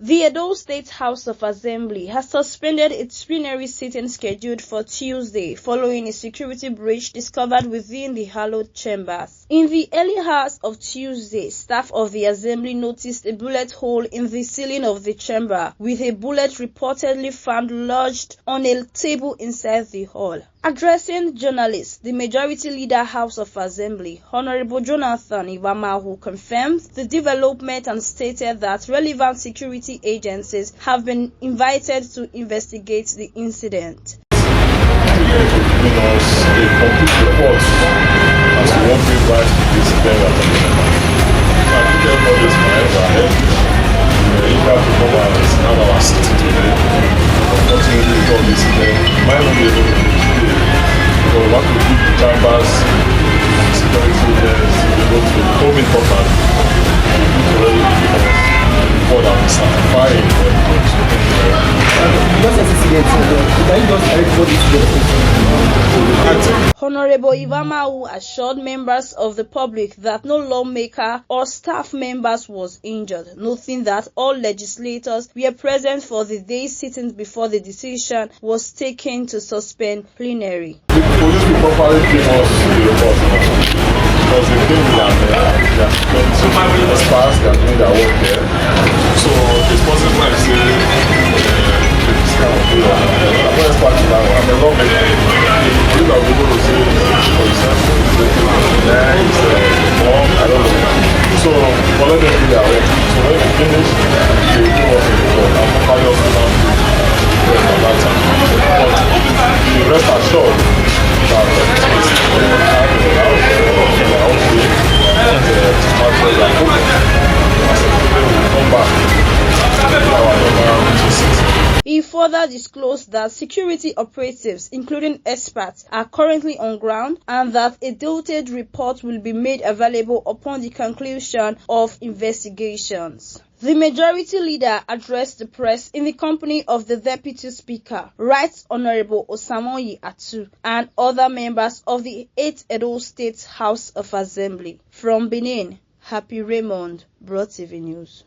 The Edo State House of Assembly has suspended its plenary sitting scheduled for Tuesday following a security breach discovered within the hallowed chambers. In the early hours of Tuesday, staff of the assembly noticed a bullet hole in the ceiling of the chamber, with a bullet reportedly found lodged on a table inside the hall. Addressing journalists, the Majority Leader House of Assembly, Honorable Jonathan Iwamahu, confirmed the development and stated that relevant security agencies have been invited to investigate the incident. Giving us a complete report as to what gave rise to this event. I think everybody is fine, but we have to come and have our city today. Unfortunately, with all this event, might not be able to do because we want to keep the chambers, security agents, able to home important. It's already given us report that we certify it when it comes to Honorable Iwamahu assured members of the public that no lawmaker or staff members was injured, noting that all legislators were present for the day's sittings before the decision was taken to suspend plenary. The police will properly give us the report because they think we are security experts, they are doing their work there. So it's possible I say this kind of thing. I'm not expert in that one. I'm a lawmaker. You know, we're going to say, for example, next, mom, I don't know. So, but let them do their work. So when we finish, they will give us a report. I'm properly also not doing at that time. But the rest assured that it's very hard in the house, in the house, to transfer their focus. As a people will come back to our normal cases. He further disclosed that security operatives, including experts, are currently on ground and that a detailed report will be made available upon the conclusion of investigations. The Majority Leader addressed the press in the company of the Deputy Speaker, Right Honorable Osamoyi Atu, and other members of the 8th Edo State House of Assembly. From Benin, Happy Raymond, Broad TV News.